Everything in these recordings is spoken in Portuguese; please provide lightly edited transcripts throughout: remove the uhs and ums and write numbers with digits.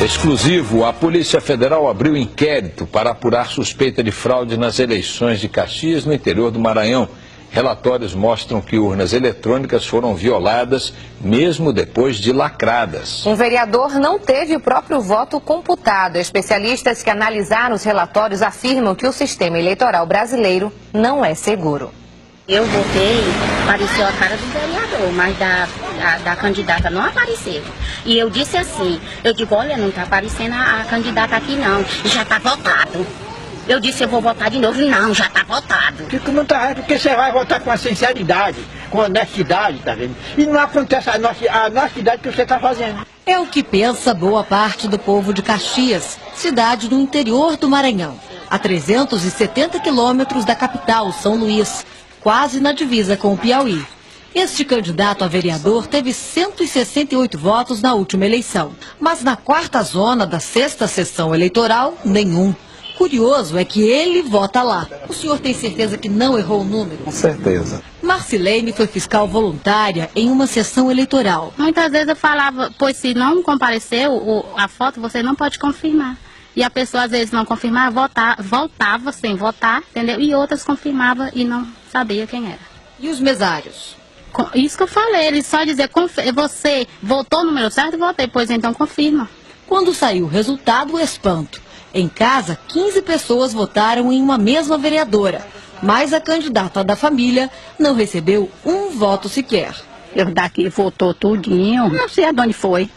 Exclusivo, a Polícia Federal abriu inquérito para apurar suspeita de fraude nas eleições de Caxias, no interior do Maranhão. Relatórios mostram que urnas eletrônicas foram violadas, mesmo depois de lacradas. Um vereador não teve o próprio voto computado. Especialistas que analisaram os relatórios afirmam que o sistema eleitoral brasileiro não é seguro. Eu votei, apareceu a cara do vereador, mas da candidata não apareceu. E eu disse assim, eu digo, olha, não está aparecendo a candidata aqui não, já está votado. Eu disse, eu vou votar de novo, não, já está votado. Porque você vai votar com a sinceridade, com a honestidade, tá vendo? E não acontece a honestidade que você está fazendo. É o que pensa boa parte do povo de Caxias, cidade no interior do Maranhão, a 370 quilômetros da capital, São Luís, quase na divisa com o Piauí. Este candidato a vereador teve 168 votos na última eleição, mas na quarta zona da sexta sessão eleitoral, nenhum. Curioso é que ele vota lá. O senhor tem certeza que não errou o número? Com certeza. Marcilene foi fiscal voluntária em uma sessão eleitoral. Muitas vezes eu falava, pois se não compareceu a foto, você não pode confirmar. E a pessoa às vezes não confirmava, voltava sem votar, entendeu? E outras confirmava e não sabia quem era. E os mesários? Isso que eu falei, ele só dizer, você votou no número certo e votei, pois então confirma. Quando saiu o resultado, o espanto. Em casa, 15 pessoas votaram em uma mesma vereadora, mas a candidata da família não recebeu um voto sequer. Eu daqui votou tudinho, não sei aonde foi.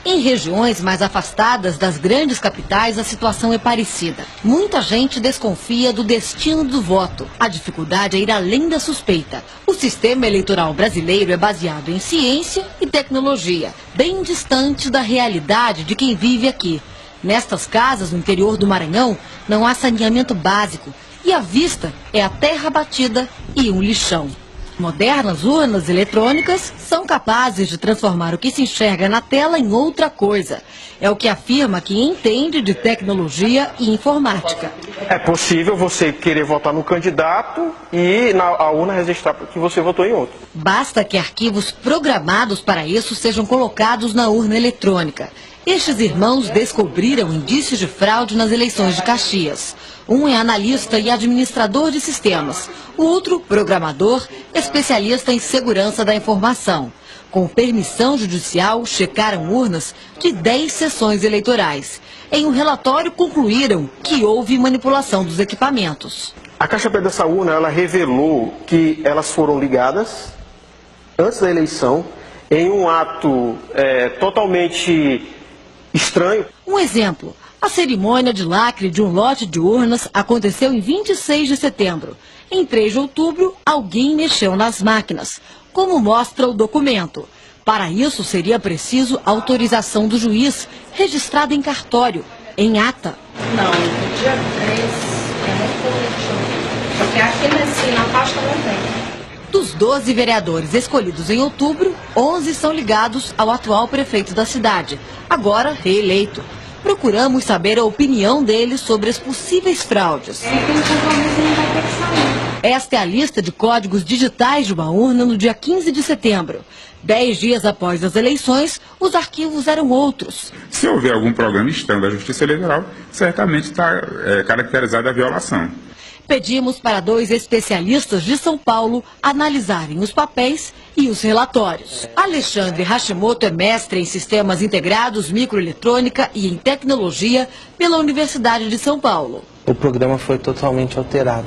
Em regiões mais afastadas das grandes capitais, a situação é parecida. Muita gente desconfia do destino do voto. A dificuldade é ir além da suspeita. O sistema eleitoral brasileiro é baseado em ciência e tecnologia, bem distante da realidade de quem vive aqui. Nestas casas, no interior do Maranhão, não há saneamento básico e a vista é a terra batida e um lixão. Modernas urnas eletrônicas são capazes de transformar o que se enxerga na tela em outra coisa. É o que afirma quem entende de tecnologia e informática. É possível você querer votar no candidato e a urna registrar que você votou em outro. Basta que arquivos programados para isso sejam colocados na urna eletrônica. Estes irmãos descobriram indícios de fraude nas eleições de Caxias. Um é analista e administrador de sistemas. O outro, programador, especialista em segurança da informação. Com permissão judicial, checaram urnas de 10 sessões eleitorais. Em um relatório, concluíram que houve manipulação dos equipamentos. A caixa preta dessa urna, ela revelou que elas foram ligadas antes da eleição em um ato totalmente estranho. Um exemplo, a cerimônia de lacre de um lote de urnas aconteceu em 26 de setembro. Em 3 de outubro, alguém mexeu nas máquinas, como mostra o documento. Para isso, seria preciso autorização do juiz, registrada em cartório, em ata. Não, no dia 3 é muito coletivo, porque aqui na pasta não tem. Dos 12 vereadores escolhidos em outubro, 11 são ligados ao atual prefeito da cidade, agora reeleito. Procuramos saber a opinião deles sobre as possíveis fraudes. Esta é a lista de códigos digitais de uma urna no dia 15 de setembro. 10 dias após as eleições, os arquivos eram outros. Se houver algum problema externo da Justiça Eleitoral, certamente está caracterizada a violação. Pedimos para 2 especialistas de São Paulo analisarem os papéis e os relatórios. Alexandre Hashimoto é mestre em Sistemas Integrados, Microeletrônica e em Tecnologia pela Universidade de São Paulo. O programa foi totalmente alterado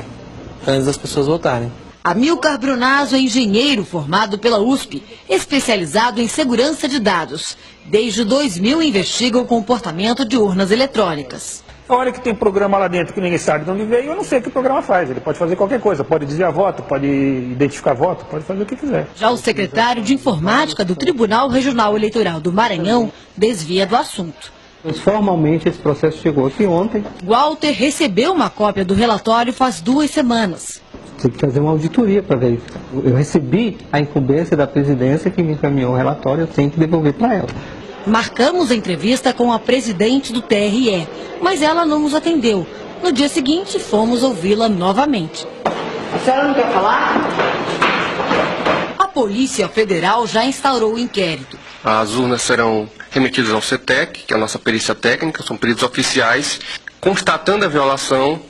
antes das pessoas votarem. Amilcar Brunazzo é engenheiro formado pela USP, especializado em segurança de dados. Desde 2000 investiga o comportamento de urnas eletrônicas. A hora que tem programa lá dentro que ninguém sabe de onde veio, eu não sei o que o programa faz. Ele pode fazer qualquer coisa, pode desviar voto, pode identificar voto, pode fazer o que quiser. Já o secretário de Informática do Tribunal Regional Eleitoral do Maranhão desvia do assunto. Formalmente esse processo chegou aqui ontem. Walter recebeu uma cópia do relatório faz 2 semanas. Tem que fazer uma auditoria para verificar. Eu recebi a incumbência da presidência que me encaminhou o relatório, eu tenho que devolver para ela. Marcamos a entrevista com a presidente do TRE, mas ela não nos atendeu. No dia seguinte, fomos ouvi-la novamente. A senhora não quer falar? A Polícia Federal já instaurou o inquérito. As urnas serão remetidas ao CETEC, que é a nossa perícia técnica, são peritos oficiais. Constatando a violação,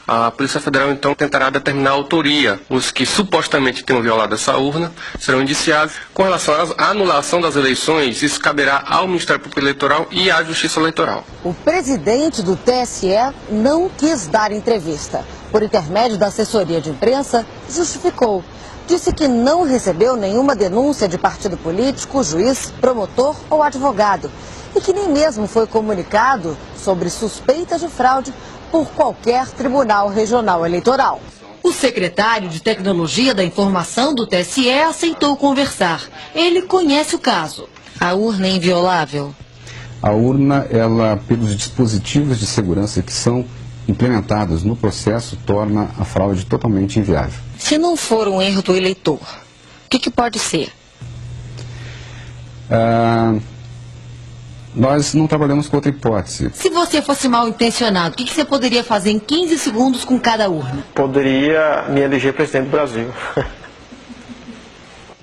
a Polícia Federal então tentará determinar a autoria. Os que supostamente tenham violado essa urna serão indiciados. Com relação à anulação das eleições, isso caberá ao Ministério Público Eleitoral e à Justiça Eleitoral. O presidente do TSE não quis dar entrevista. Por intermédio da assessoria de imprensa, justificou. Disse que não recebeu nenhuma denúncia de partido político, juiz, promotor ou advogado. E que nem mesmo foi comunicado sobre suspeita de fraude por qualquer tribunal regional eleitoral. O secretário de Tecnologia da Informação do TSE aceitou conversar. Ele conhece o caso. A urna é inviolável? A urna, ela, pelos dispositivos de segurança que são implementados no processo, torna a fraude totalmente inviável. Se não for um erro do eleitor, o que pode ser? Nós não trabalhamos com outra hipótese. Se você fosse mal intencionado, o que você poderia fazer em 15 segundos com cada urna? Poderia me eleger presidente do Brasil.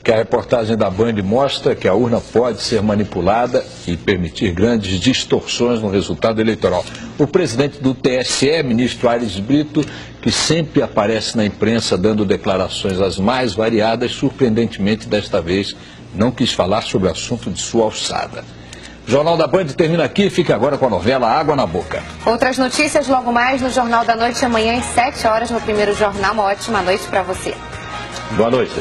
Que a reportagem da Band mostra que a urna pode ser manipulada e permitir grandes distorções no resultado eleitoral. O presidente do TSE, ministro Aires Brito, que sempre aparece na imprensa dando declarações as mais variadas, surpreendentemente desta vez não quis falar sobre o assunto de sua alçada. O Jornal da Band termina aqui, fica agora com a novela Água na Boca. Outras notícias logo mais no Jornal da Noite, amanhã às 7 horas no primeiro jornal. Uma ótima noite para você. Boa noite.